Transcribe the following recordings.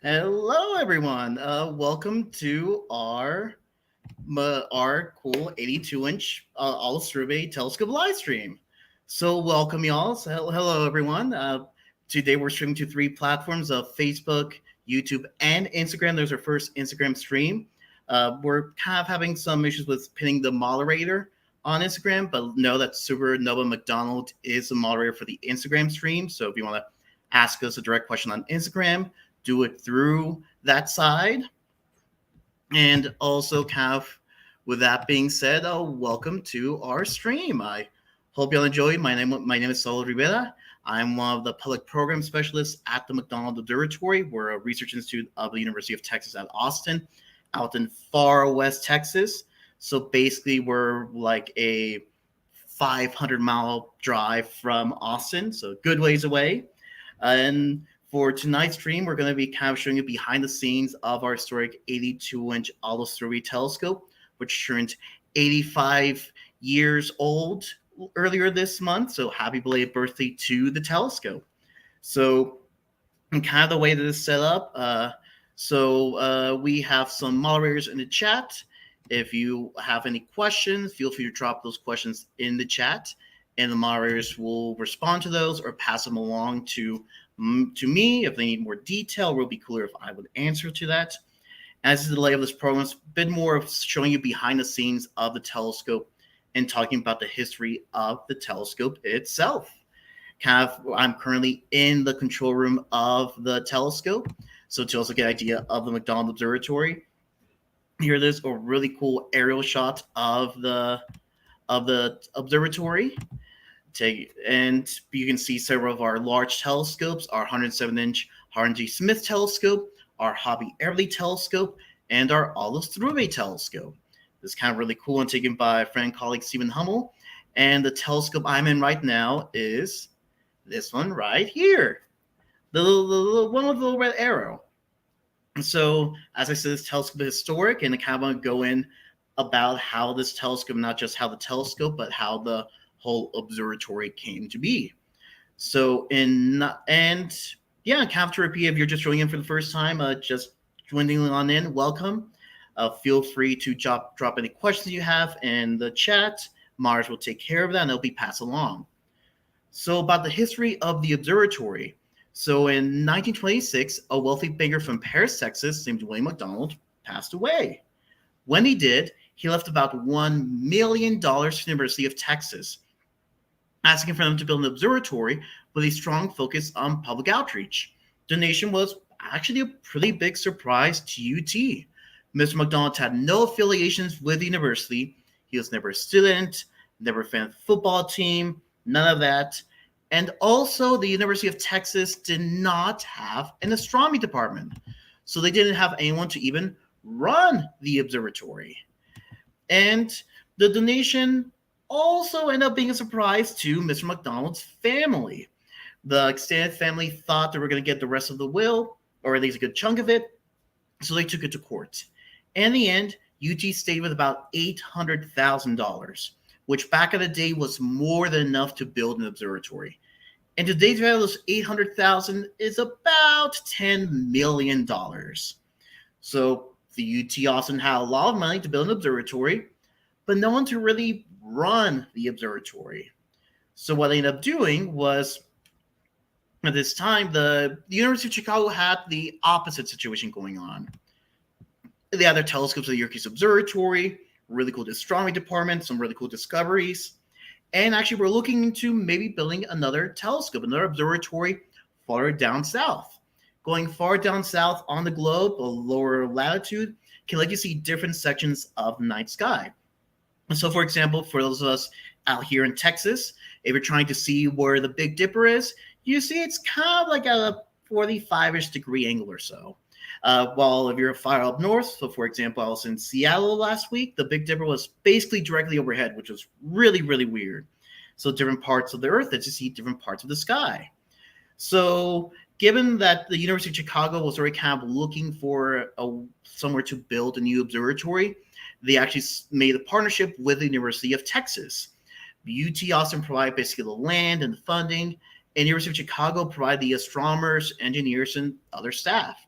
Hello, everyone. Welcome to our cool 82-inch Otto Struve Telescope live stream. So, welcome, y'all. Hello, everyone. Today, we're streaming to three platforms of Facebook, YouTube, and Instagram. There's our first Instagram stream. We're kind of having some issues with pinning the moderator on Instagram, but know that Supernova McDonald is the moderator for the Instagram stream. So, if you want to ask us a direct question on Instagram, do it through that side. And also, with that being said, welcome to our stream. I hope y'all enjoy. My name is Saul Rivera. I'm one of the public program specialists at the McDonald Observatory. We're a research institute of the University of Texas at Austin, out in far west Texas. So basically, we're like a 500-mile drive from Austin, so good ways away. And for tonight's stream, we're going to be kind of showing you behind the scenes of our historic 82-inch Otto Struve Telescope, which turned 85 years old earlier this month. So happy belated birthday to the telescope. So, and kind of the way that it's set up. We have some moderators in the chat. If you have any questions, feel free to drop those questions in the chat, and the moderators will respond to those or pass them along to me. If they need more detail, it will be cooler if I would answer to that. As the lay of this program, it's a bit more of showing you behind the scenes of the telescope and talking about the history of the telescope itself. I'm currently in the control room of the telescope, so to also get an idea of the McDonald Observatory. Here, there's a really cool aerial shot of the observatory. And you can see several of our large telescopes, our 107-inch Harlan G. Smith telescope, our Hobby Airlie telescope, and our Otto Struve telescope. This is kind of really cool and taken by friend and colleague Stephen Hummel. And the telescope I'm in right now is this one right here, the one with the little red arrow. So, as I said, this telescope is historic, and I kind of want to go in about how this telescope, not just how the telescope, but how the whole observatory came to be. So, kind of to repeat, if you're just joining in for the first time, just joining on in, welcome. Feel free to drop any questions you have in the chat. Mars will take care of that, and it'll be passed along. So, about the history of the observatory. So, in 1926, a wealthy banker from Paris, Texas, named William McDonald, passed away. When he did, he left about $1 million to the University of Texas, asking for them to build an observatory with a strong focus on public outreach. Donation was actually a pretty big surprise to UT. Mr. McDonald had no affiliations with the university. He was never a student, never a fan of the football team, none of that. And also, the University of Texas did not have an astronomy department. So they didn't have anyone to even run the observatory. And the donation also ended up being a surprise to Mr. McDonald's family. The extended family thought they were going to get the rest of the will, or at least a good chunk of it, so they took it to court. In the end, UT stayed with about $800,000, which back in the day was more than enough to build an observatory. And today's value of those $800,000 is about $10 million. So the UT Austin had a lot of money to build an observatory, but no one to really run the observatory. So what they ended up doing was, at this time, the University of Chicago had the opposite situation going on. They had their telescopes at the Yerkes Observatory, really cool astronomy department, some really cool discoveries, and actually we're looking into maybe building another telescope, another observatory farther down south. Going far down south on the globe, a lower latitude, can let you see different sections of the night sky. So, for example, for those of us out here in Texas, if you're trying to see where the Big Dipper is, you see it's kind of like at a 45-ish degree angle or so. While if you're far up north, so for example, I was in Seattle last week, the Big Dipper was basically directly overhead, which was really, really weird. So different parts of the Earth that you see different parts of the sky. So given that the University of Chicago was already kind of looking for somewhere to build a new observatory, they actually made a partnership with the University of Texas. UT Austin provided basically the land and the funding, and University of Chicago provided the astronomers, engineers, and other staff.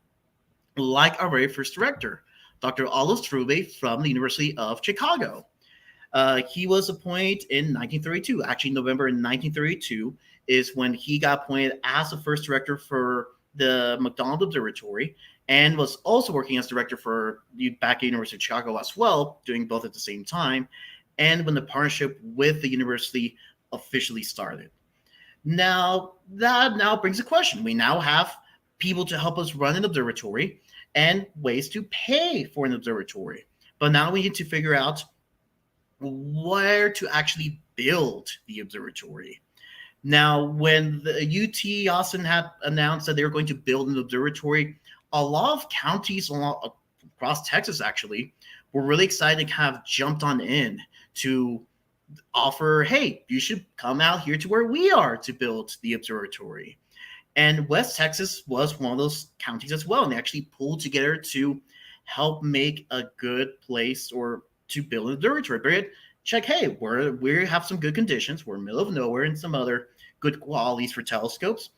like our very first director, Dr. Otto Struve from the University of Chicago. He was appointed in 1932. Actually, November 1932 is when he got appointed as the first director for the McDonald Observatory, and was also working as director for back at University of Chicago as well, doing both at the same time, and when the partnership with the university officially started. Now, that now brings a question. We now have people to help us run an observatory and ways to pay for an observatory. But now we need to figure out where to actually build the observatory. Now, when the UT Austin had announced that they were going to build an observatory, a lot of counties across Texas actually were really excited and kind of jumped on in to offer, hey, you should come out here to where we are to build the observatory. And West Texas was one of those counties as well. And they actually pulled together to help make a good place or to build an observatory. But check, hey, we have some good conditions. We're in the middle of nowhere and some other good qualities for telescopes.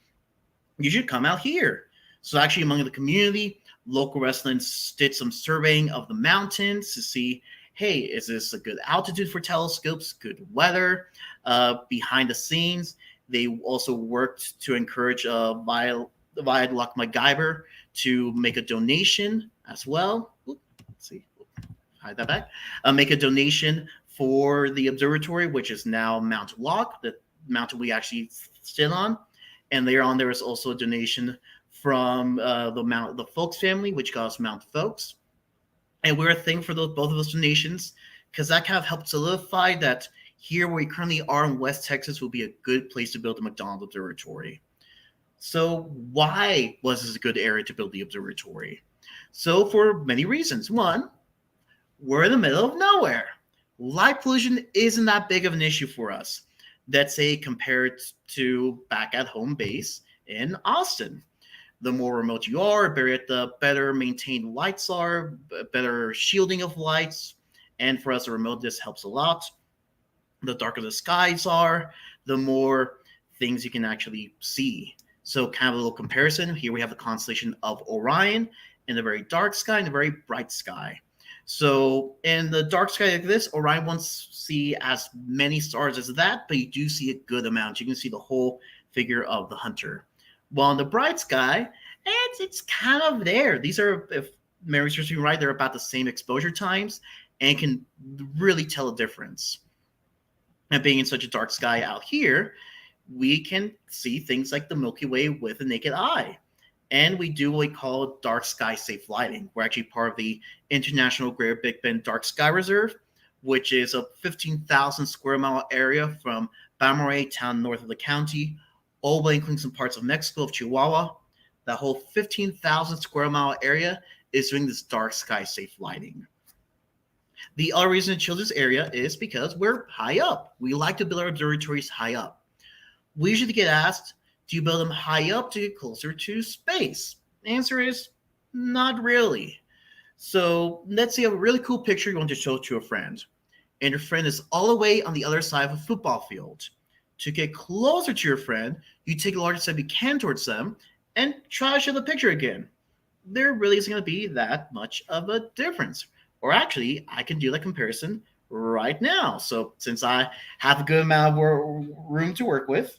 You should come out here. So actually among the community, local residents did some surveying of the mountains to see, hey, is this a good altitude for telescopes, good weather? Behind the scenes, they also worked to encourage Viaduct MacGyver to make a donation as well. Let's see, hide that back. Make a donation for the observatory, which is now Mount Locke, the mountain we actually sit on. And later on, there was also a donation from the Folks family, which got us Mount Folks. And we're thankful for both of those donations, because that kind of helped solidify that here where we currently are in West Texas will be a good place to build the McDonald Observatory. So why was this a good area to build the observatory? So for many reasons. One, we're in the middle of nowhere. Light pollution isn't that big of an issue for us. Let's say compared to back at home base in Austin. The more remote you are, the better maintained lights are, better shielding of lights. And for us, the remote, this helps a lot. The darker the skies are, the more things you can actually see. So kind of a little comparison. Here we have the constellation of Orion in the very dark sky and the very bright sky. So in the dark sky like this, Orion won't see as many stars as that, but you do see a good amount. You can see the whole figure of the hunter. While in the bright sky, it's kind of there. These are, if memory serves me right, they're about the same exposure times and can really tell a difference. And being in such a dark sky out here, we can see things like the Milky Way with the naked eye. And we do what we call dark sky safe lighting. We're actually part of the International Greater Big Bend Dark Sky Reserve, which is a 15,000 square mile area from Bamaray town north of the county, all the way including some parts of Mexico, of Chihuahua. That whole 15,000 square mile area is doing this dark sky safe lighting. The other reason to choose this area is because we're high up. We like to build our observatories high up. We usually get asked, do you build them high up to get closer to space? The answer is not really. So let's say a really cool picture you want to show to a friend. And your friend is all the way on the other side of a football field. To get closer to your friend, you take the largest step you can towards them and try to show the picture again. There really isn't going to be that much of a difference. Or actually, I can do that comparison right now. So since I have a good amount of room to work with,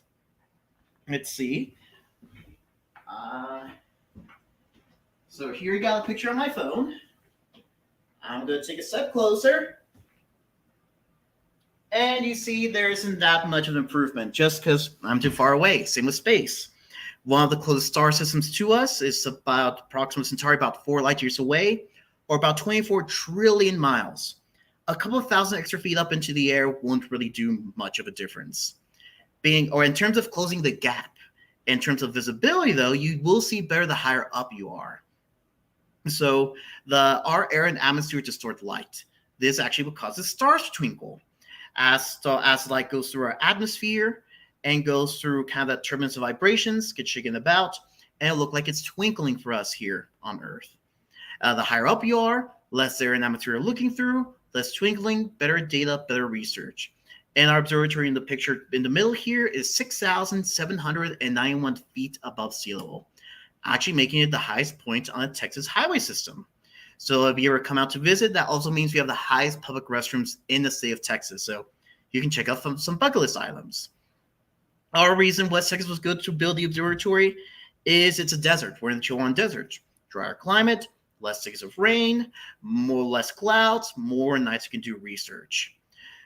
let's see. So here you got a picture on my phone. I'm going to take a step closer. And you see there isn't that much of an improvement just because I'm too far away. Same with space. One of the closest star systems to us is about Proxima Centauri, about 4 light years away, or about 24 trillion miles. A couple of thousand extra feet up into the air won't really do much of a difference. In terms of closing the gap, in terms of visibility, though, you will see better the higher up you are. So our air and atmosphere distort light. This actually will cause the stars to twinkle. As light goes through our atmosphere and goes through kind of that turbulence of vibrations, gets shaken about, and it'll look like it's twinkling for us here on Earth. The higher up you are, less air and atmosphere you're looking through, less twinkling, better data, better research. And our observatory in the picture in the middle here is 6,791 feet above sea level. actually making it the highest point on the Texas highway system. So if you ever come out to visit, that also means we have the highest public restrooms in the state of Texas. So you can check out some bucket list items. Our reason West Texas was good to build the observatory is it's a desert. We're in the Chihuahuan Desert. Drier climate, less days of rain, less clouds, more nights you can do research.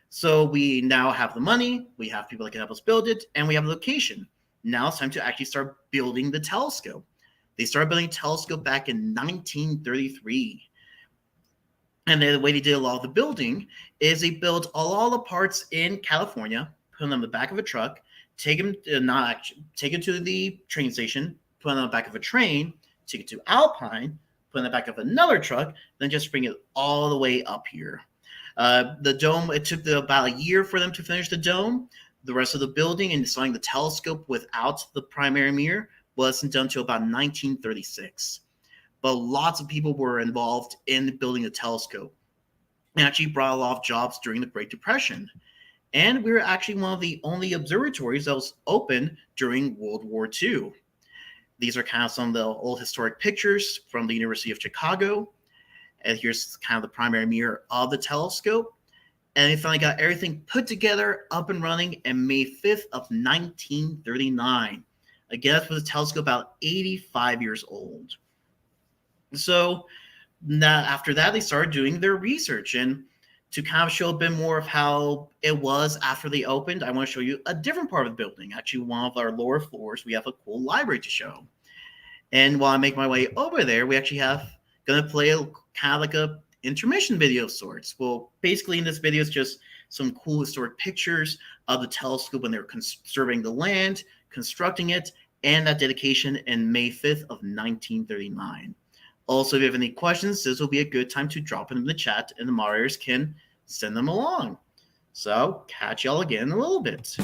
So we now have the money, we have people that can help us build it, and we have a location. Now it's time to actually start building the telescope. They started building a telescope back in 1933. And the way they did a lot of the building is they built all the parts in California, put them on the back of a truck, take them to the train station, put them on the back of a train, take it to Alpine, put it on the back of another truck, then just bring it all the way up here. The dome, it took about a year for them to finish the dome. The rest of the building and installing the telescope without the primary mirror wasn't done until about 1936. But lots of people were involved in building the telescope. It actually brought a lot of jobs during the Great Depression. And we were actually one of the only observatories that was open during World War II. These are kind of some of the old historic pictures from the University of Chicago. And here's kind of the primary mirror of the telescope. And they finally got everything put together, up and running, on May 5th of 1939. Again, that's with the telescope about 85 years old. So now after that, they started doing their research. And to kind of show a bit more of how it was after they opened, I want to show you a different part of the building. Actually, one of our lower floors, we have a cool library to show. And while I make my way over there, we actually have going to play kind of like a intermission video of sorts. Well, basically in this video, it's just some cool historic pictures of the telescope when they were surveying the land, constructing it, and that dedication in May 5th of 1939. Also, if you have any questions, this will be a good time to drop them in the chat and the moderators can send them along. So, catch y'all again in a little bit.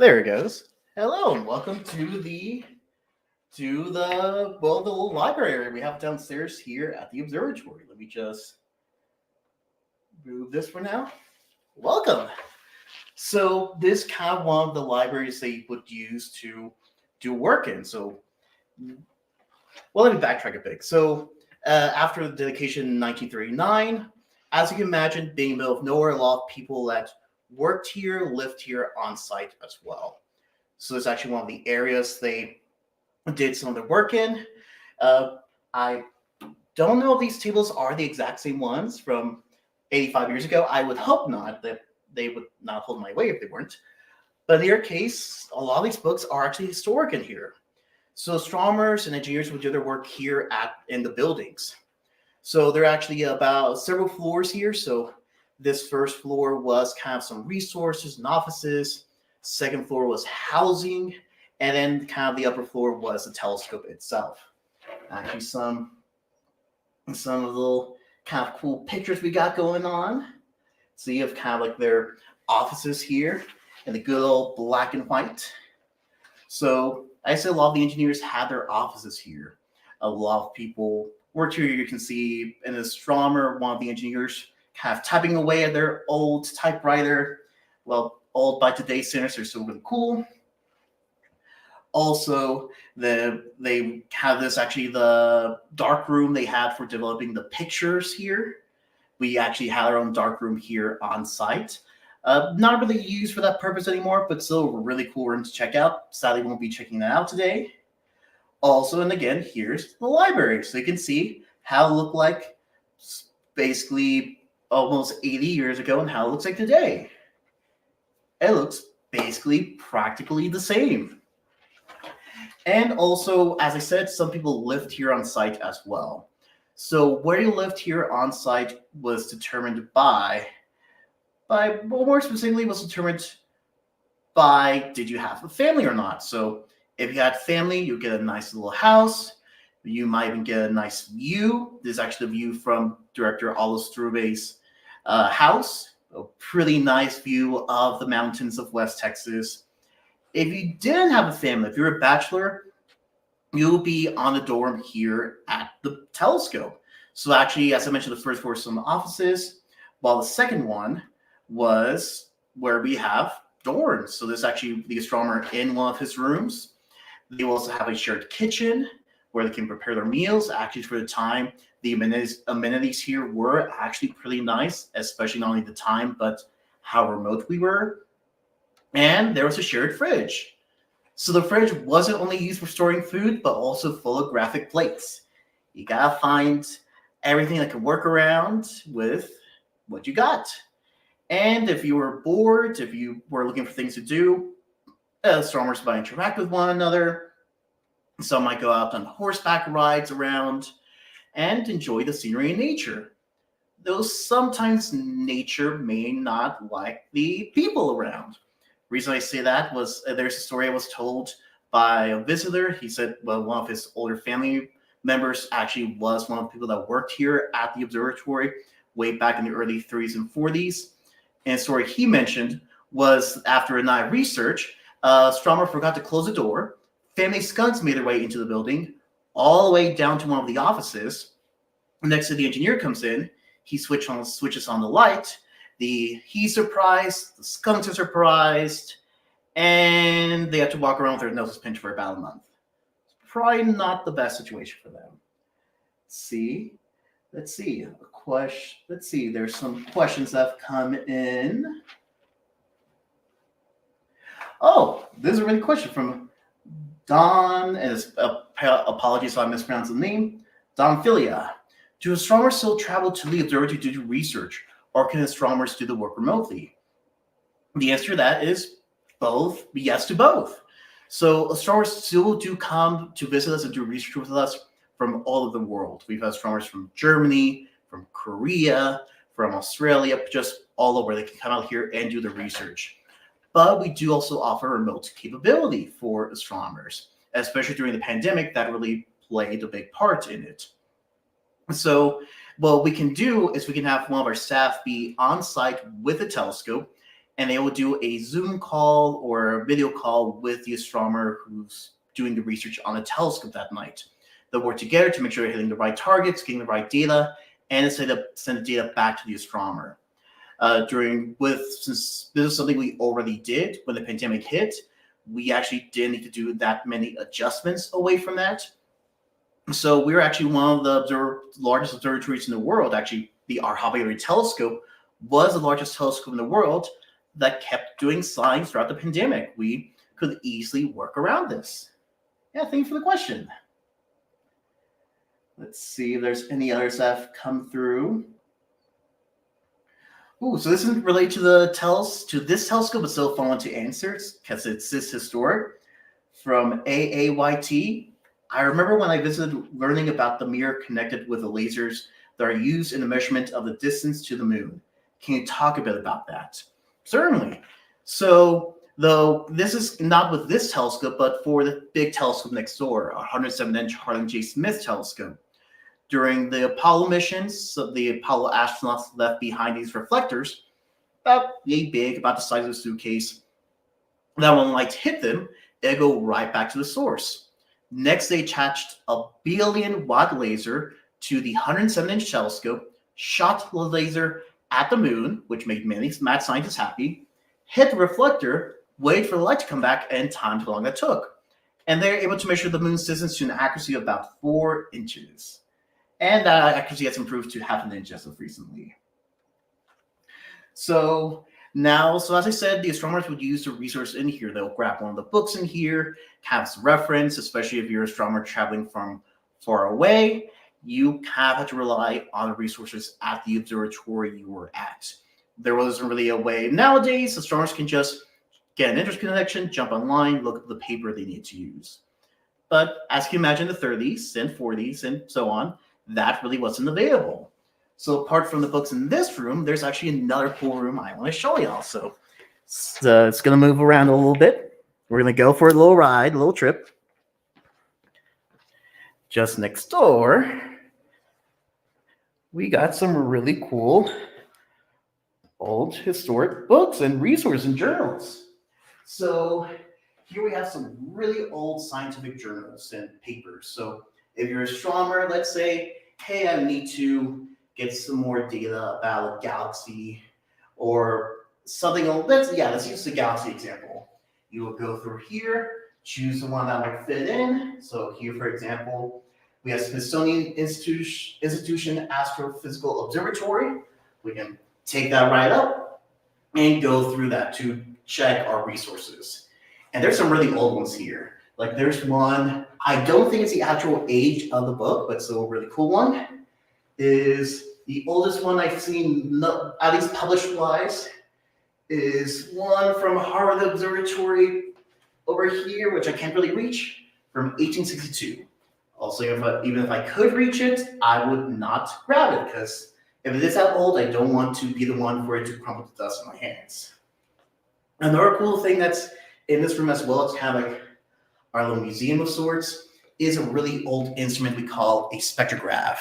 There it goes. Hello and welcome to the little library we have downstairs here at the observatory. Let me just move this for now. Welcome. So this kind of one of the libraries they would use to do work in. So, well, let me backtrack a bit. So after the dedication in 1939, as you can imagine, being in the middle of nowhere, a lot of people that worked here lived here on site as well. So it's actually one of the areas they did some of their work in. I don't know if these tables are the exact same ones from 85 years ago. I would hope not, that they would not hold my weight if they weren't. But in their case, a lot of these books are actually historic in here. So astronomers and engineers would do their work here in the buildings. So there are actually about several floors here. So this first floor was kind of some resources and offices. Second floor was housing. And then kind of the upper floor was the telescope itself. Actually, some of the little kind of cool pictures we got going on. So you have kind of like their offices here and the good old black and white. So I said a lot of the engineers had their offices here. A lot of people worked here. You can see an astronomer, one of the engineers, kind of typing away at their old typewriter. Well, old by today's standards, they're still really cool. Also, they have this actually the dark room they had for developing the pictures here. We actually had our own dark room here on site. Not really used for that purpose anymore, but still a really cool room to check out. Sadly, won't be checking that out today. Also, and again, here's the library. So you can see how it looked like basically almost 80 years ago and how it looks like today. It looks basically practically the same. And also, as I said, some people lived here on site as well. So where you lived here on site was determined by well, more specifically, was determined by did you have a family or not. So if you had family, you get a nice little house. You might even get a nice view. This is actually a view from director Otto Struve's house. A pretty nice view of the mountains of West Texas. If you didn't have a family, if you're a bachelor, you'll be on the dorm here at the telescope. So actually, as I mentioned, the first floor was some offices, while the second one was where we have dorms. So there's actually the astronomer in one of his rooms. They also have a shared kitchen where they can prepare their meals. Actually, for the time, the amenities here were actually pretty nice, especially not only the time, but how remote we were. And there was a shared fridge. So the fridge wasn't only used for storing food, but also full of graphic plates. You gotta find everything that can work around with what you got. And if you were bored, if you were looking for things to do, astronomers might interact with one another. Some might go out on horseback rides around and enjoy the scenery and nature. Though sometimes nature may not like the people around. The reason I say that was there's a story I was told by a visitor. He said, well, one of his older family members actually was one of the people that worked here at the observatory way back in the early 30s and 40s. And a story he mentioned was after a night of research, astronomer forgot to close the door. Family skunks made their way into the building, all the way down to one of the offices. Next to the engineer comes in. He switches on the light. He's surprised. The skunks are surprised. And they have to walk around with their noses pinched for about a month. It's probably not the best situation for them. Let's see. There's some questions that have come in. Oh, this is a really good question from Don, and apologies if I mispronounced the name. Don Filia. Do astronomers still travel to the observatory to do research, or can astronomers do the work remotely? The answer to that is both. Yes to both. So astronomers still do come to visit us and do research with us from all over the world. We've had astronomers from Germany, from Korea, from Australia, just all over. They can come out here and do the research. But we do also offer remote capability for astronomers, especially during the pandemic. That really played a big part in it. So what we can do is we can have one of our staff be on site with a telescope and they will do a Zoom call or a video call with the astronomer who's doing the research on the telescope that night. They'll work together to make sure they're hitting the right targets, getting the right data, and send the data back to the astronomer. Since this is something we already did when the pandemic hit, we actually didn't need to do that many adjustments away from that. So we're actually one of the largest observatories in the world. Actually, our Hubble telescope was the largest telescope in the world that kept doing science throughout the pandemic. We could easily work around this. Yeah, thank you for the question. Let's see if there's any others that have come through. Ooh, so this isn't related to this telescope, but still fun to answer because it's this historic. From AAYT, I remember when I visited learning about the mirror connected with the lasers that are used in the measurement of the distance to the moon. Can you talk a bit about that? Certainly. So, though this is not with this telescope, but for the big telescope next door, a 107-inch Harlan J. Smith telescope. During the Apollo missions, so the Apollo astronauts left behind these reflectors, about yay big, about the size of a suitcase, that when light hit them, it'd go right back to the source. Next, they attached a billion-watt laser to the 107-inch telescope, shot the laser at the moon, which made many mad scientists happy, hit the reflector, waited for the light to come back, and timed how long that took. And they're able to measure the moon's distance to an accuracy of about 4 inches. And that accuracy has improved to half an inch as of recently. So as I said, the astronomers would use the resource in here. They'll grab one of the books in here, have some reference, especially if you're an astronomer traveling from far away. You have to rely on the resources at the observatory you were at. There wasn't really a way. Nowadays, astronomers can just get an internet connection, jump online, look at the paper they need to use. But as you can imagine, the 30s and 40s and so on, that really wasn't available. So apart from the books in this room, there's actually another cool room I want to show y'all. So it's going to move around a little bit. We're going to go for a little ride, a little trip. Just next door, we got some really cool old historic books and resources and journals. So here we have some really old scientific journals and papers. So if you're an astronomer, let's say, hey, I need to get some more data about a galaxy or something. Let's use the galaxy example. You will go through here, choose the one that might fit in. So here, for example, we have Smithsonian Institution Astrophysical Observatory. We can take that right up and go through that to check our resources. And there's some really old ones here. Like there's one, I don't think it's the actual age of the book, but still a really cool one. Is the oldest one I've seen, at least published-wise, is one from Harvard Observatory over here, which I can't really reach, from 1862. Also, even if I could reach it, I would not grab it, because if it is that old, I don't want to be the one for it to crumble to dust in my hands. Another cool thing that's in this room as well, it's kind of like our little museum of sorts, is a really old instrument we call a spectrograph.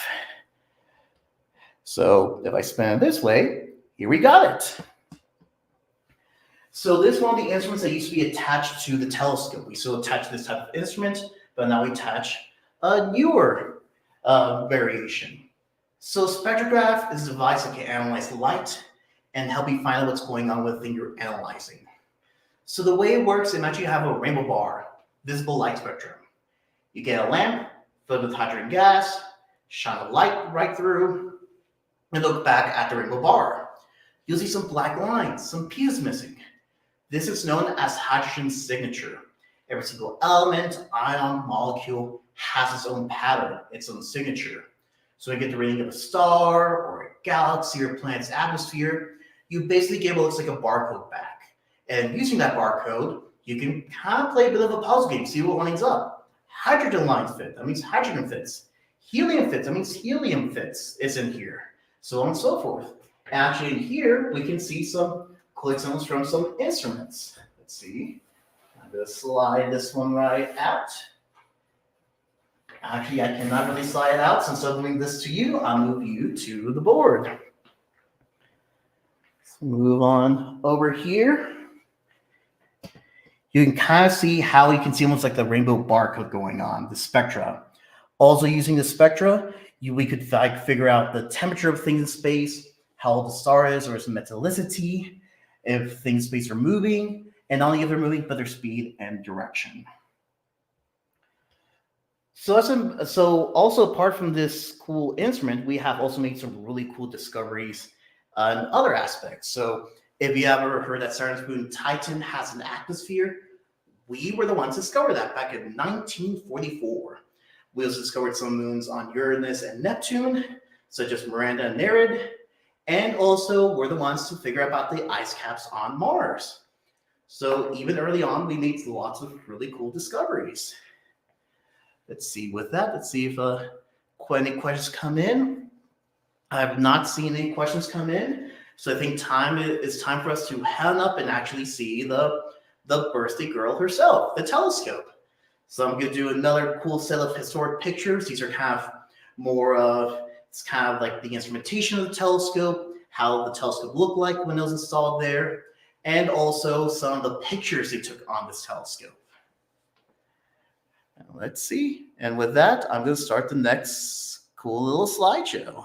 So if I spin it this way, here we got it. So this is one of the instruments that used to be attached to the telescope. We still attach this type of instrument, but now we attach a newer variation. So spectrograph is a device that can analyze light and help you find out what's going on with the thing you're analyzing. So the way it works, imagine you have a rainbow bar, visible light spectrum. You get a lamp filled with hydrogen gas, shine a light right through, and look back at the rainbow bar. You'll see some black lines, some pieces missing. This is known as hydrogen signature. Every single element, ion, molecule has its own pattern, its own signature. So when you get the reading of a star or a galaxy or planet's atmosphere, you basically get what looks like a barcode back. And using that barcode, you can kind of play a bit of a puzzle game, see what lines up. Hydrogen lines fit, that means hydrogen fits. Helium fits, that means helium fits, is in here. So on and so forth. Actually, in here, we can see some cool examples from some instruments. Let's see. I'm going to slide this one right out. Actually, I cannot really slide it out. Since I'm doing this to you, I'll move you to the board. Move on over here. You can kind of see how you can see almost like the rainbow barcode going on, the spectra. Also using the spectra, we could like figure out the temperature of things in space, how old the star is or its metallicity, if things in space are moving, and not only if they're moving, but their speed and direction. So also apart from this cool instrument, we have also made some really cool discoveries in other aspects. So if you ever heard that Saturn's moon Titan has an atmosphere, we were the ones to discover that back in 1944. We also discovered some moons on Uranus and Neptune, such as Miranda and Nereid, and also we're the ones to figure out about the ice caps on Mars. So even early on, we made lots of really cool discoveries. Let's see with that. Let's see if any questions come in. I have not seen any questions come in. So I think it's time for us to head up and actually see the birthday girl herself, the telescope. So I'm going to do another cool set of historic pictures. These are kind of more of, it's kind of like the instrumentation of the telescope, how the telescope looked like when it was installed there, and also some of the pictures they took on this telescope. Let's see. And with that, I'm going to start the next cool little slideshow.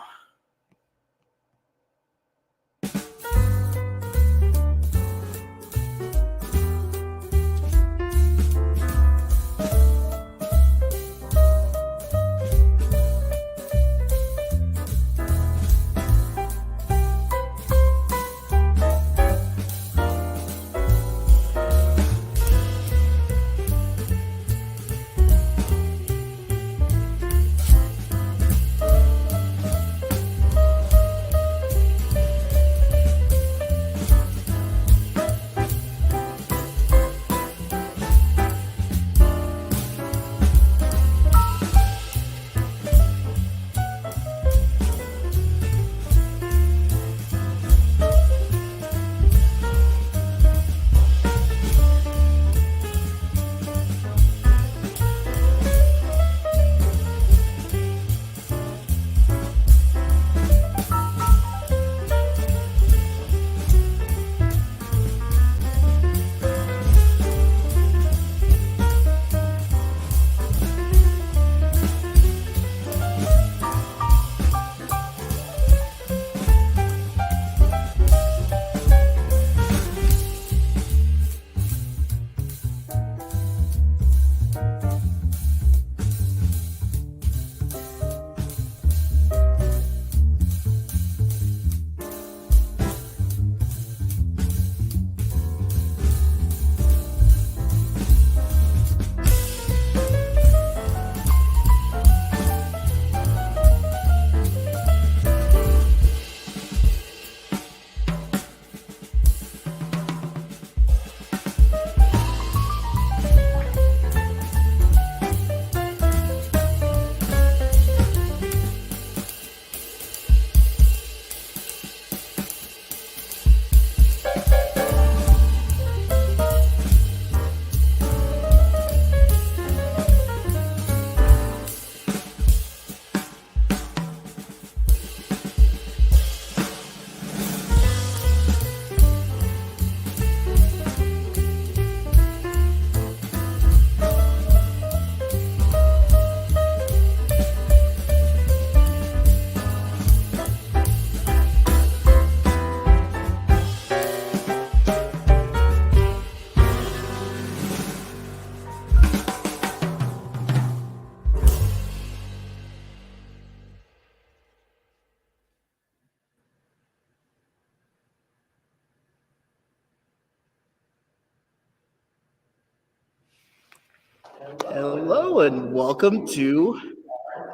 Hello and welcome to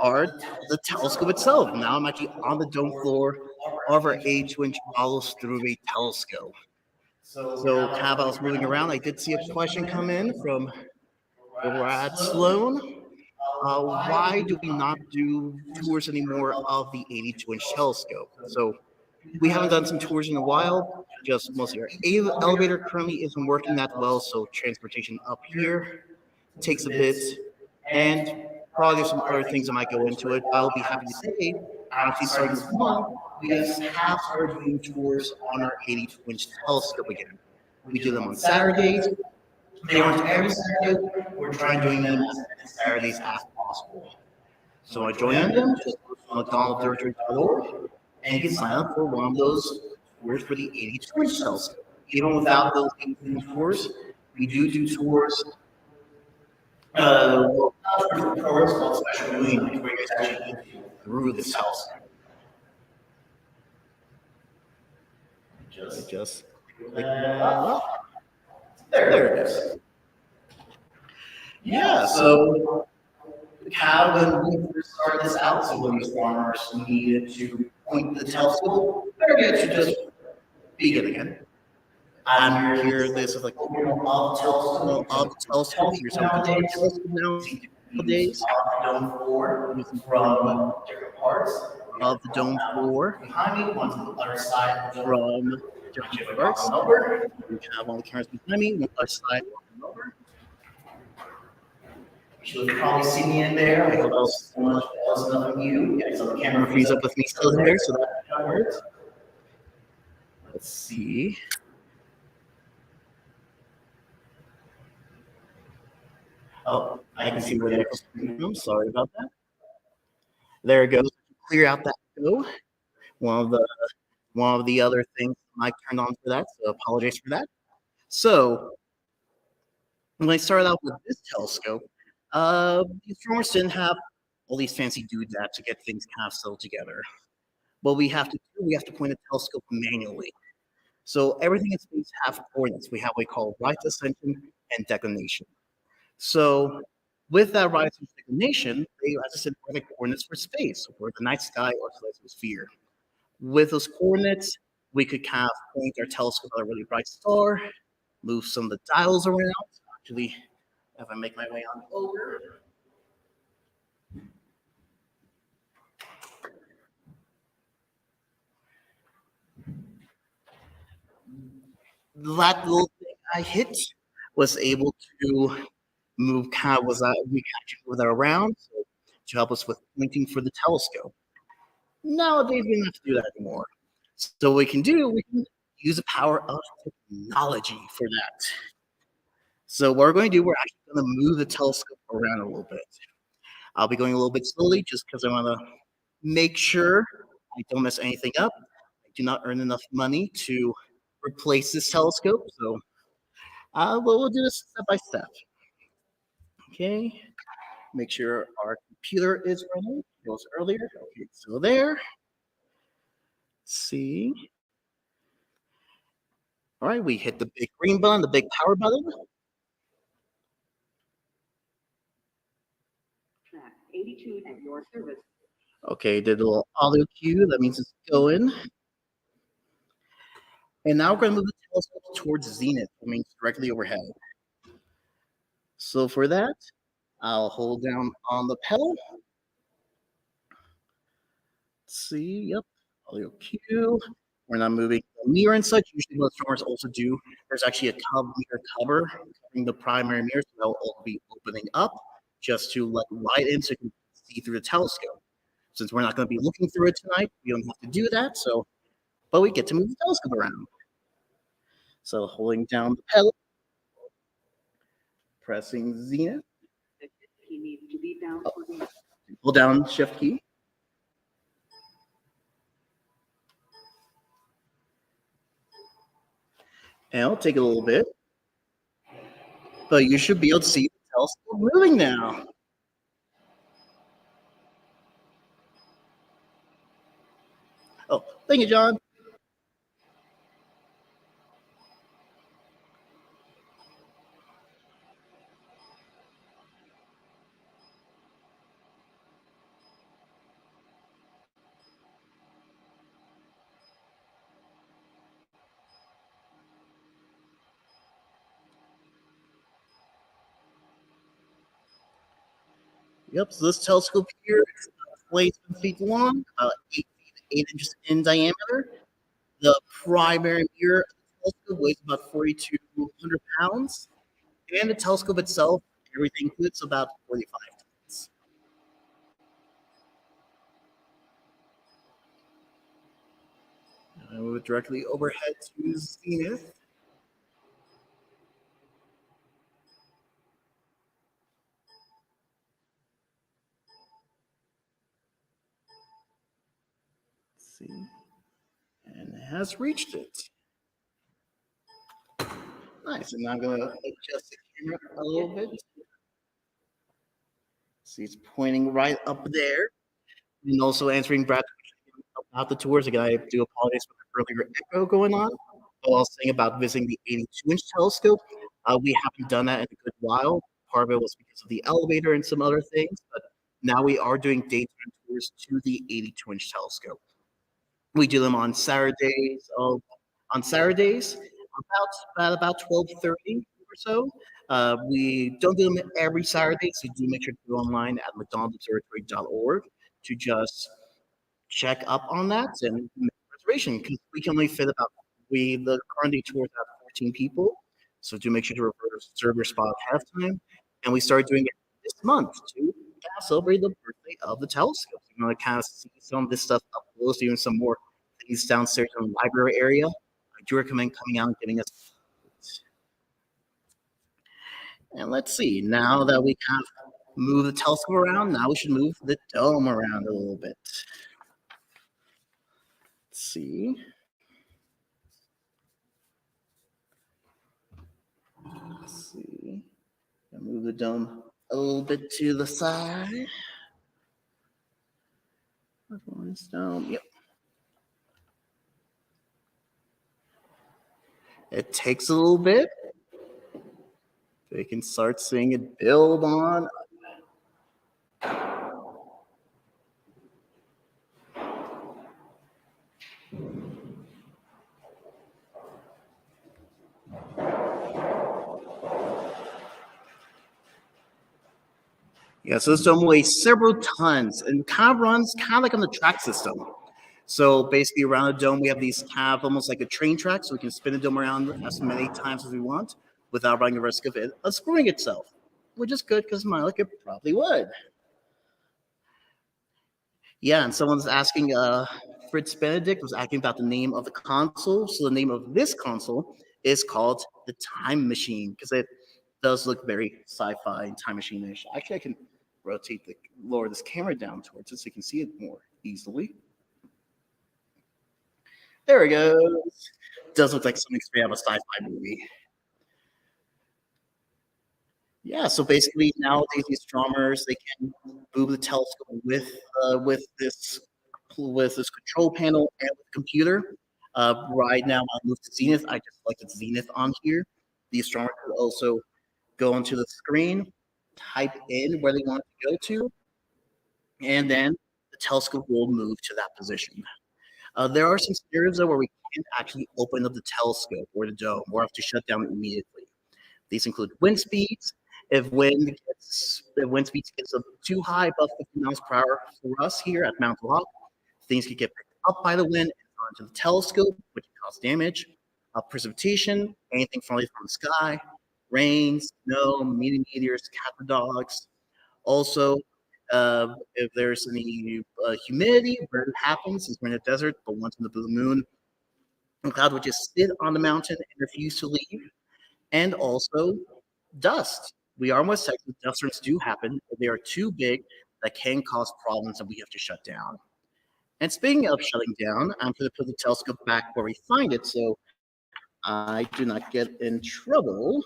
the telescope itself. Now I'm actually on the dome floor of our 82-inch Otto Struve Telescope. So kind of I was moving around, I did see a question come in from Brad Sloan. Why do we not do tours anymore of the 82-inch telescope? So we haven't done some tours in a while. Just mostly our elevator currently isn't working that well, so transportation up here takes a bit, and probably there's some other things I might go into it. I'll be happy to say Actually, starting this month, we have started doing tours on our 82-inch telescope again. We do them on Saturdays. They aren't every Saturday. We're trying doing them as many Saturdays as possible. So I join them, just go to McDonaldObservatory.org, and you can sign up for one of those tours for the 82-inch telescope. Even without those 82-inch tours, we do tours. Well, tours called special viewing, where you guys actually go through this telescope. Just click that up. There it is. Yeah, so how when we first started this out, so when astronomers needed to point the telescope, better get to just begin again. I'm here. This is like of the telescope. Here's how we do the telescope nowadays. Dome floor from different parts of the dome floor. Behind me, one's on the other side from different parts. We have all the cameras behind me, one other side. You'll probably see me in there. I hope so much enough of you. Yeah, so the camera frees up with me still there, so that works. Let's see. Oh, I can see where the echo's coming from. Sorry about that. There it goes. Clear out that echo. One of the other things I turned on for that, so apologize for that. So when I started out with this telescope, the astronomers didn't have all these fancy doodads to get things kind of settled together. What we have to do, we have to point the telescope manually. So everything in space has coordinates. We have what we call right ascension and declination. So with that right ascension and declination, they, as I said, are the coordinates for space, for the night sky or celestial sphere. With those coordinates, we could kind of point our telescope at a really bright star, move some of the dials around. Actually, if I make my way on over. That little thing I hit was able to move kind of we can move that around to help us with pointing for the telescope. Nowadays, we don't have to do that anymore. So what we can use the power of technology for that. So what we're going to do, we're actually going to move the telescope around a little bit. I'll be going a little bit slowly just because I want to make sure I don't mess anything up. I do not earn enough money to replace this telescope, so we'll do this step by step. Okay, make sure our computer is running. It was earlier. Okay, so there. Let's see. All right, we hit the big green button, the big power button. Track 82 at your service. Okay, did a little audio cue. That means it's going. And now we're going to move the telescope towards zenith, that means directly overhead. So for that, I'll hold down on the pedal. Let's see, yep, audio cue. We're not moving the mirror and such. Usually what astronomers also do, there's actually a mirror cover covering the primary mirror, so they'll all be opening up just to let light in so you can see through the telescope. Since we're not going to be looking through it tonight, we don't have to do that, but we get to move the telescope around. So holding down the pedal, pressing zenith. The shift key needs to be down for the Hold down shift key. And it'll take a little bit, but you should be able to see the telescope moving now. Oh, thank you, John. Yep, so this telescope here is 27 feet long, 8 feet 8 inches in diameter. The primary mirror of the telescope weighs about 4,200 pounds, and the telescope itself, everything includes about 45 tons. it directly overhead to zenith. Let's see. And it has reached it. Nice. And now I'm going to adjust the camera a little bit. See, it's pointing right up there. And also answering Brad about the tours. Again, I do apologize for the earlier echo going on. While I was saying about visiting the 82-inch telescope, we haven't done that in a good while. Part of it was because of the elevator and some other things, but now we are doing daytime tours to the 82-inch telescope. We do them on Saturdays. About 12:30 or so. We don't do them every Saturday, so do make sure to go online at McDonaldObservatory.org to just check up on that and make a reservation because we can only fit the currently tours have 14 people, so do make sure to reserve your spot ahead of time. And we started doing it this month to kind of celebrate the birthday of the telescope. You know, to kind of see some of this stuff up close, even some more things downstairs in the library area. I do recommend coming out and giving us. And let's see, now that we kind of move the telescope around, now we should move the dome around a little bit. Let's see. Let's see. Move the dome a little bit to the side. Dome. Yep. It takes a little bit. They can start seeing it build on. Yeah, so this dome weighs several tons and kind of runs kind of like on the track system. So basically around the dome, we have these kind of almost like a train track, so we can spin the dome around as many times as we want without running the risk of it unscrewing itself, which is good because my like it probably would. Yeah, and someone's asking, Fritz Benedict was asking about the name of the console. So the name of this console is called the Time Machine because it does look very sci-fi and time machine-ish. Actually, I can lower this camera down towards it so you can see it more easily. There it goes. Does look like something straight out of a sci-fi movie. Yeah, so basically nowadays the astronomers they can move the telescope with this control panel and with the computer. Right now I moved to Zenith. I just selected Zenith on here. The astronomer could also go onto the screen, type in where they want to go to, and then the telescope will move to that position. There are some scenarios though where we can't actually open up the telescope or the dome or have to shut down immediately. These include wind speeds. If wind speeds gets up too high, above 50 miles per hour for us here at Mount Hawk, things could get picked up by the wind and onto the telescope, which can cause damage. Precipitation, anything falling from the sky, rain, snow, meteors, cat dogs. Also, if there's any humidity, where it happens is we're in a desert, but once in the blue moon, a cloud would just sit on the mountain and refuse to leave. And also, dust. We are in West Texas. Dust storms do happen, but they are too big that can cause problems that we have to shut down. And speaking of shutting down, I'm going to put the telescope back where we find it so I do not get in trouble.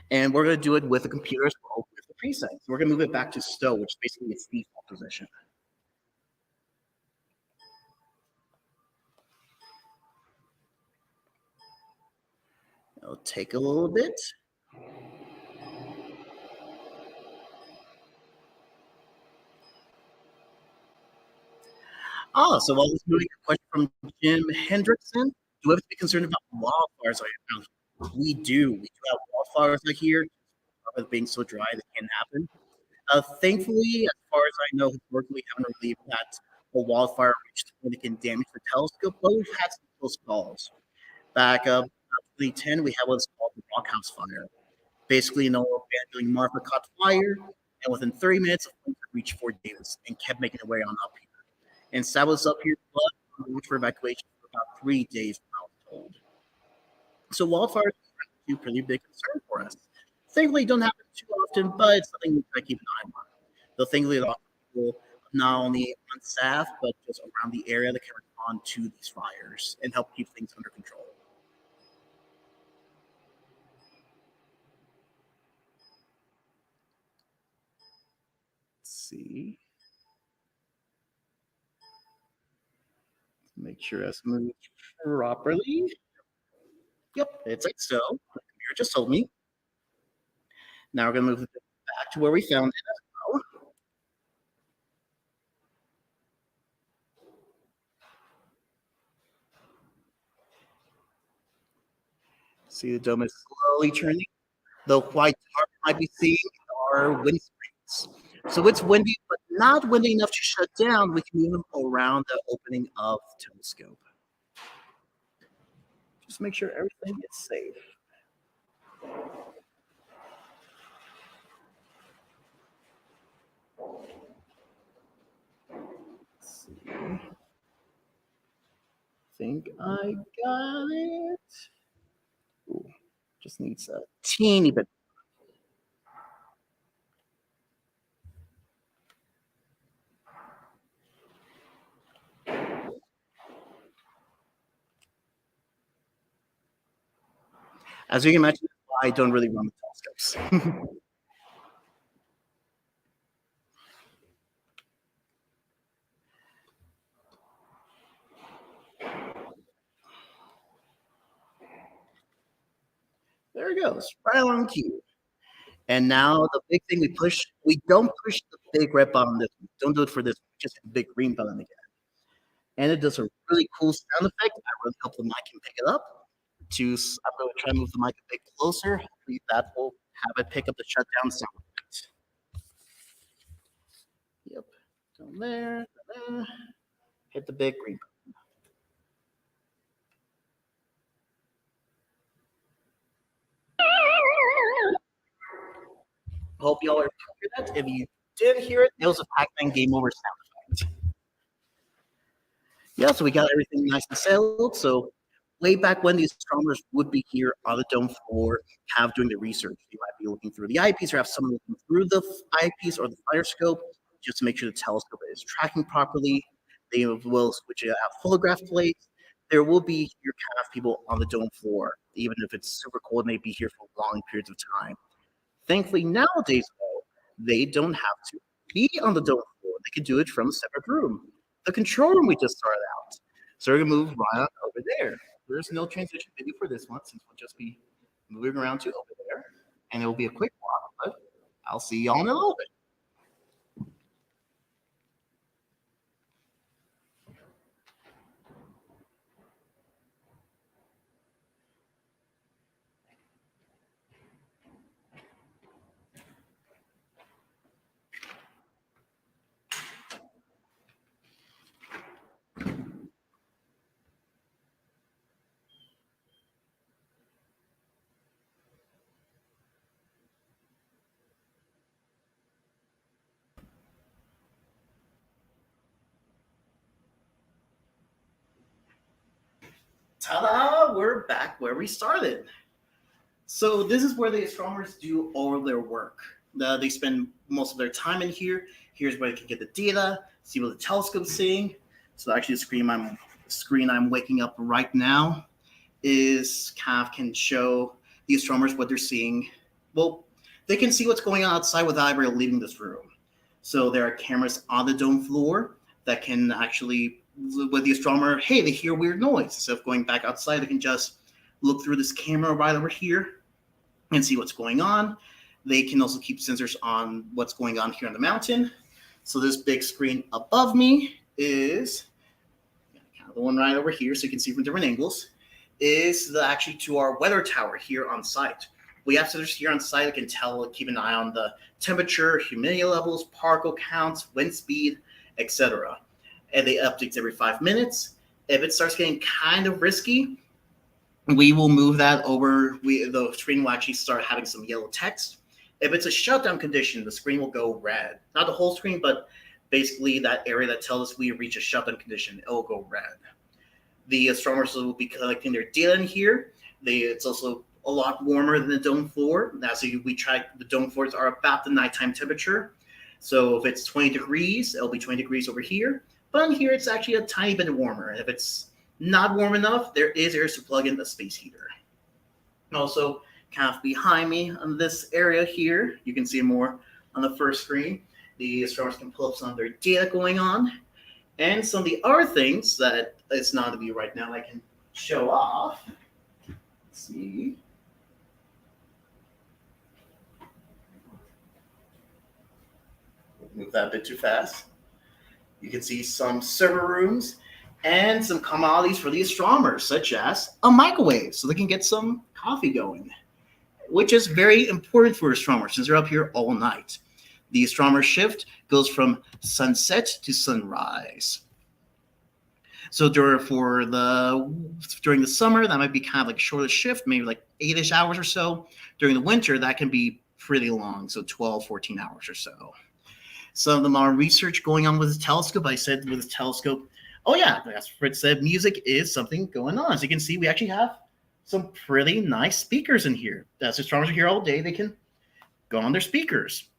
And we're going to do it with the computer as well with the presets. We're going to move it back to stow, which is basically its default position. It'll take a little bit. So while this moving, a question from Jim Hendrickson. Do we have to be concerned about wildfires right now? We do. We do have wildfires out here. Of being so dry that can happen. Thankfully, as far as I know, historically, we haven't really had a wildfire reach the point that can damage the telescope, but we've had some close calls. Back up in 2010, we had what's called the Rock House Fire. Basically, abandoned Marfa caught fire, and within 30 minutes, the flames reached Fort Davis and kept making their way on up here. And Sab was up here, but for evacuation about 3 days, I was told. So wildfires are a pretty big concern for us. Thankfully, don't happen too often, but it's something we try to keep an eye on. Though thankfully, a lot of people, not only on staff, but just around the area that can respond to these fires and help keep things under control. Let's see. Make sure it's moved properly. Yep, it's like so. The computer just told me. Now we're going to move it back to where we found it as well. See, the dome is slowly turning. The white tarp might be seeing our wind screens. So it's windy, but not windy enough to shut down. We can move them around the opening of the telescope. Just make sure everything is safe. Let's see. Think I got it. Ooh, just needs a teeny bit. As you can imagine, I don't really run the telescopes. There it goes, right on cue. And now the big thing we don't push the big red button on this one. Don't do it for this one, just hit the big green button again. And it does a really cool sound effect. I really hope the mic can pick it up. I'm going to try to move the mic a bit closer. Hopefully that will have it pick up the shutdown sound effect. Yep, down there, there. Hit the big green button. Hope y'all are hearing that. If you did hear it, it was a Pac-Man Game Over sound effect. Yeah, so we got everything nice and settled. So way back when the astronomers would be here on the dome floor, doing the research. They might be looking through the eyepiece or have someone looking through the eyepiece or the fire scope just to make sure the telescope is tracking properly. They will switch it out holograph plates. There will be your kind of people on the dome floor, even if it's super cold and they be here for long periods of time. Thankfully, nowadays, though, they don't have to be on the dome floor. They can do it from a separate room. The control room we just started out. So we're going to move right on over there. There's no transition video for this one since we'll just be moving around to over there. And it will be a quick walk, but I'll see y'all in a little bit. Ta-da! We're back where we started. So this is where the astronomers do all their work. They spend most of their time in here. Here's where they can get the data, see what the telescope's seeing. So actually the screen I'm waking up right now is can show the astronomers what they're seeing. Well, they can see what's going on outside without ever leaving this room. So there are cameras on the dome floor that can actually, with the astronomer, hey, they hear weird noise. Instead of going back outside, they can just look through this camera right over here and see what's going on. They can also keep sensors on what's going on here on the mountain. So this big screen above me is kind of the one right over here, so you can see from different angles, is actually to our weather tower here on site. We have sensors here on site that can keep an eye on the temperature, humidity levels, particle counts, wind speed, etc. And they update every 5 minutes. If it starts getting kind of risky, we will move that over. The screen will actually start having some yellow text. If it's a shutdown condition, the screen will go red. Not the whole screen, but basically that area that tells us we reach a shutdown condition, it will go red. The astronomers will be collecting their data in here. It's also a lot warmer than the dome floor. As we try, the dome floors are about the nighttime temperature. So if it's 20 degrees, it'll be 20 degrees over here. But on here, it's actually a tiny bit warmer. If it's not warm enough, there is areas to plug in the space heater. And also, kind of behind me on this area here, you can see more on the first screen. The astronomers can pull up some of their data going on. And some of the other things that it's not to be right now I can show off. Let's see. Move that a bit too fast. You can see some server rooms and some commodities for the astronomers, such as a microwave, so they can get some coffee going, which is very important for astronomers since they're up here all night. The astronomer shift goes from sunset to sunrise. So during the summer, that might be kind of like a shorter shift, maybe like 8-ish hours or so. During the winter, that can be pretty long, so 12, 14 hours or so. Some of them are research going on with the telescope. I said with the telescope, oh yeah, as Fritz said, music is something going on. As you can see, we actually have some pretty nice speakers in here. As astronomers are here all day, they can go on their speakers.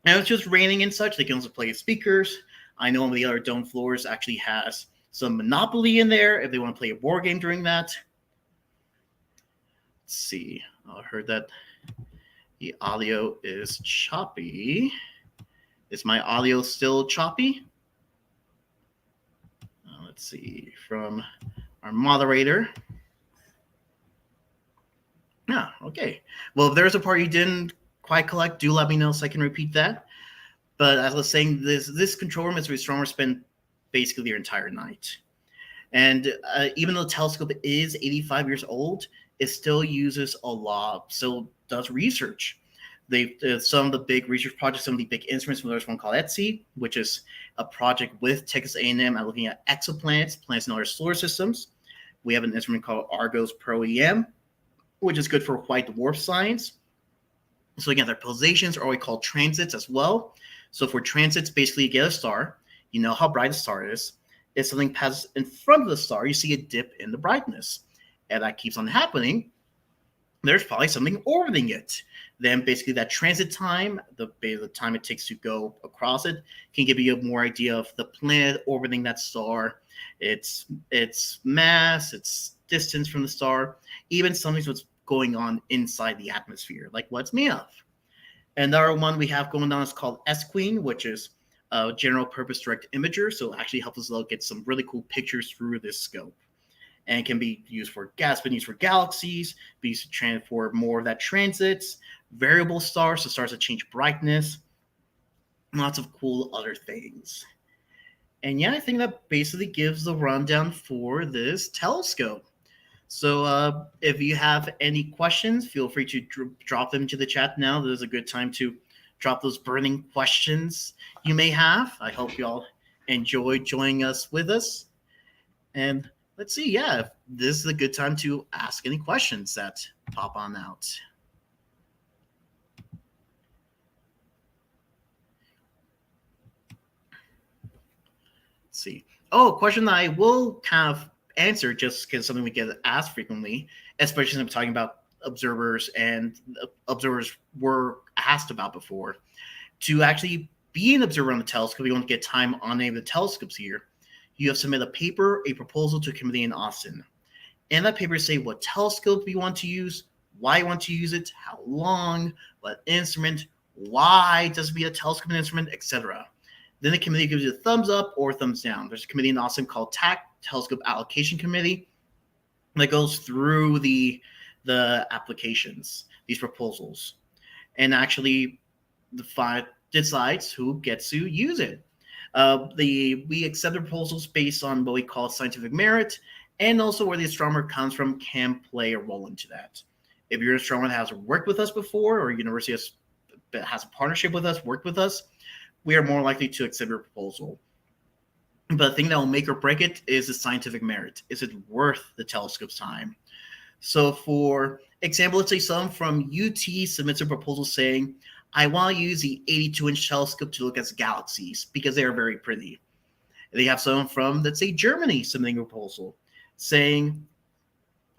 And it's just raining and such, they can also play speakers. I know one of the other dome floors actually has some Monopoly in there if they want to play a board game during that. Let's see. I heard that the audio is choppy. Is my audio still choppy? Let's see. From our moderator. Yeah, okay. Well, if there's a part you didn't quite collect, do let me know so I can repeat that. But as I was saying, this control room is where astronomers spend basically their entire night. And even though the telescope is 85 years old, it still uses a lot, still does research. Some of the big research projects, some of the big instruments, there's one called ETSI, which is a project with Texas A&M at looking at exoplanets, planets in other solar systems. We have an instrument called Argos Pro-EM, which is good for white dwarf science. So again, their positions are what we call transits as well. So for transits, basically you get a star, you know how bright a star is. If something passes in front of the star, you see a dip in the brightness. And that keeps on happening. There's probably something orbiting it. Then basically that transit time, the time it takes to go across it, can give you a more idea of the planet orbiting that star, its mass, its distance from the star, even something's what's going on inside the atmosphere, like what's made of. Another one we have going on is called S-Queen, which is a general purpose direct imager. So it actually helps us get some really cool pictures through this scope. And it can be used for galaxies, be used for more of that transits, variable stars, so stars that change brightness, lots of cool other things. And yeah, I think that basically gives the rundown for this telescope. So if you have any questions, feel free to drop them into the chat now. This is a good time to drop those burning questions you may have. I hope you all enjoyed joining us with us. And let's see, yeah, this is a good time to ask any questions that pop on out. Let's see. Oh, a question that I will kind of answer just because something we get asked frequently, especially since I'm talking about observers and observers were asked about before. To actually be an observer on the telescope, you want to get time on any of the telescopes here. You have submitted a proposal to a committee in Austin. And that paper say what telescope you want to use, why you want to use it, how long, what instrument, why does it be a telescope instrument, etc. Then the committee gives you a thumbs up or thumbs down. There's a committee in Austin called TAC, Telescope Allocation Committee, that goes through the applications, these proposals, and actually decides who gets to use it. We accept the proposals based on what we call scientific merit, and also where the astronomer comes from can play a role into that. If you're an astronomer that has worked with us before, or a university has a partnership with us, worked with us, we are more likely to accept your proposal. But the thing that will make or break it is the scientific merit. Is it worth the telescope's time? So for example, let's say someone from UT submits a proposal saying, I want to use the 82-inch telescope to look at galaxies because they are very pretty. They have someone from, let's say, Germany submitting a proposal. saying,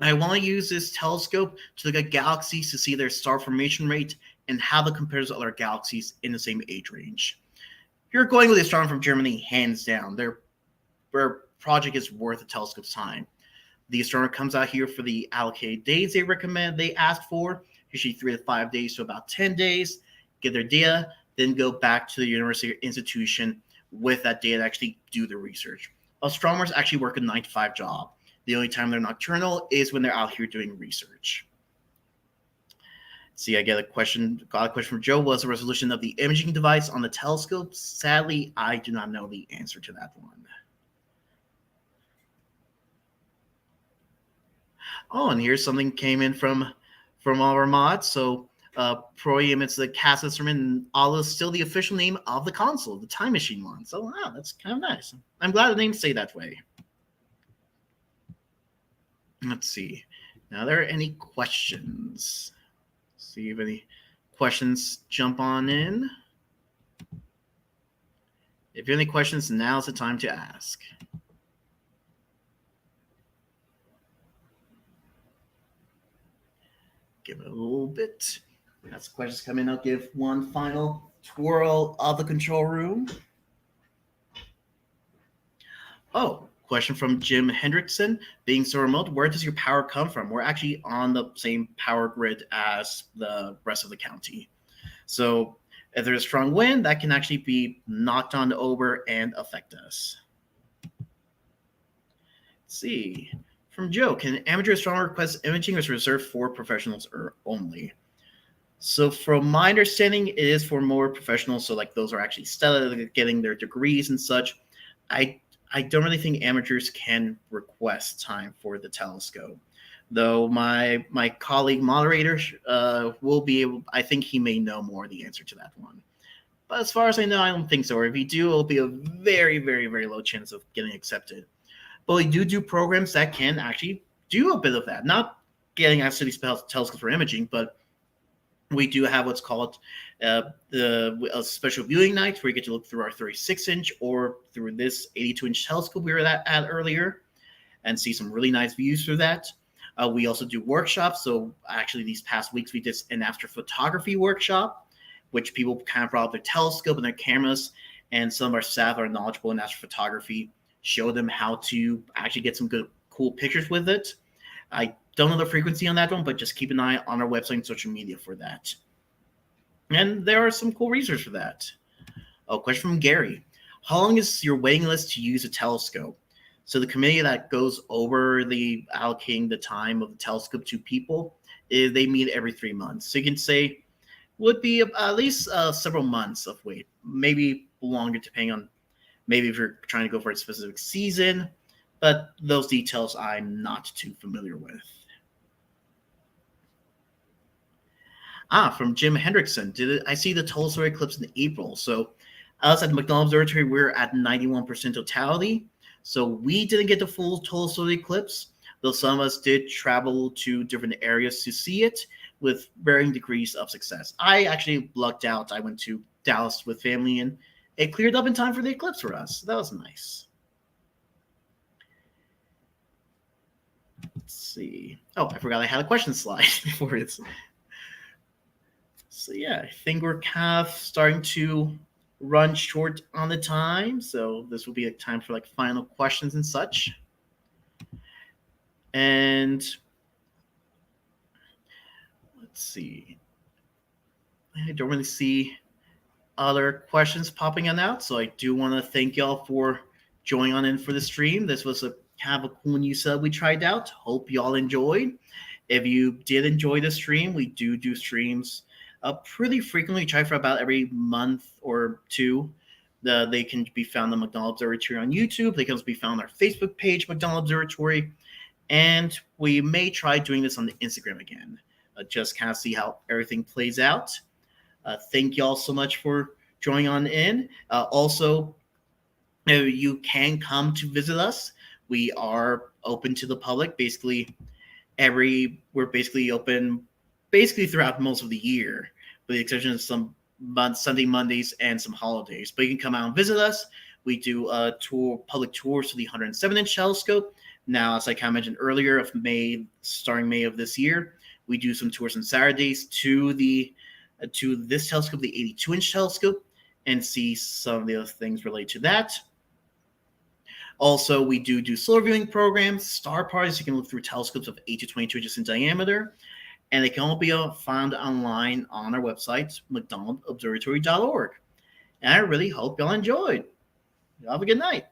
I want to use this telescope to look at galaxies to see their star formation rate and how it compares to other galaxies in the same age range. You're going with the astronomer from Germany, hands down. Their project is worth the telescope's time. The astronomer comes out here for the allocated days they ask for, usually 3 to 5 days to about 10 days, get their data, then go back to the university or institution with that data to actually do the research. Astronomers actually work a 9 to 5 job. The only time they're nocturnal is when they're out here doing research. See, I got a question from Joe. Was the resolution of the imaging device on the telescope? Sadly, I do not know the answer to that one. Oh, and here's something came in from our mods. So, Proium, it's the cast instrument, and Allah is still the official name of the console, the Time Machine one. So, wow, that's kind of nice. I'm glad the names say that way. Let's see. Now, are there any questions? See if any questions jump on in. If you have any questions, now's the time to ask. Give it a little bit. As questions come in, I'll give one final twirl of the control room. Oh, question from Jim Hendrickson. Being so remote, where does your power come from? We're actually on the same power grid as the rest of the county. So if there's a strong wind, that can actually be knocked on over and affect us. Let's see. From Joe, can an amateur astronomer request imaging or is reserved for professionals or only? So from my understanding, it is for more professionals. So like those are actually studying, getting their degrees and such. I don't really think amateurs can request time for the telescope. Though my colleague moderator will be able, I think he may know more of the answer to that one. But as far as I know, I don't think so. Or if you do, it'll be a very, very, very low chance of getting accepted. But we do programs that can actually do a bit of that. Not getting access to these telescopes for imaging, but we do have what's called a special viewing night where you get to look through our 36-inch or through this 82-inch telescope we were at earlier and see some really nice views through that. We also do workshops. So actually these past weeks we did an astrophotography workshop, which people kind of brought up their telescope and their cameras, and some of our staff are knowledgeable in astrophotography, show them how to actually get some good, cool pictures with it. I don't know the frequency on that one, but just keep an eye on our website and social media for that. And there are some cool reasons for that. Oh, question from Gary. How long is your waiting list to use a telescope? So the committee that goes over the allocating the time of the telescope to people, they meet every 3 months. So you can say would be at least several months of wait, maybe longer depending on maybe if you're trying to go for a specific season, but those details I'm not too familiar with. From Jim Hendrickson. I see the total solar eclipse in April. So us at the McDonald Observatory, we're at 91% totality. So we didn't get the full total solar eclipse, though some of us did travel to different areas to see it with varying degrees of success. I actually lucked out. I went to Dallas with family and it cleared up in time for the eclipse for us. That was nice. Let's see. Oh, I forgot I had a question slide before it's. So yeah, I think we're kind of starting to run short on the time. So this will be a time for like final questions and such. And let's see. I don't really see other questions popping on out. So I do want to thank y'all for joining on in for the stream. This was a kind of a cool new setup we tried out. Hope y'all enjoyed. If you did enjoy the stream, we do streams pretty frequently. We try for about every month or two. They can be found on McDonald Observatory on YouTube. They can also be found on our Facebook page, McDonald Observatory. And we may try doing this on the Instagram again. Just kind of see how everything plays out. Thank y'all so much for joining on in. Also, you can come to visit us. We are open to the public. We're basically open throughout most of the year, with the exception of some Sunday, Mondays, and some holidays. But you can come out and visit us. We do public tours to the 107-inch telescope. Now, as I kind of mentioned earlier, of May, starting May of this year, we do some tours on Saturdays to this telescope, the 82-inch telescope, and see some of the other things related to that. Also, we do solar viewing programs, star parties. You can look through telescopes of 8 to 22 inches in diameter, and they can all be found online on our website, McDonaldobservatory.org. And I really hope y'all enjoyed. Y'all have a good night.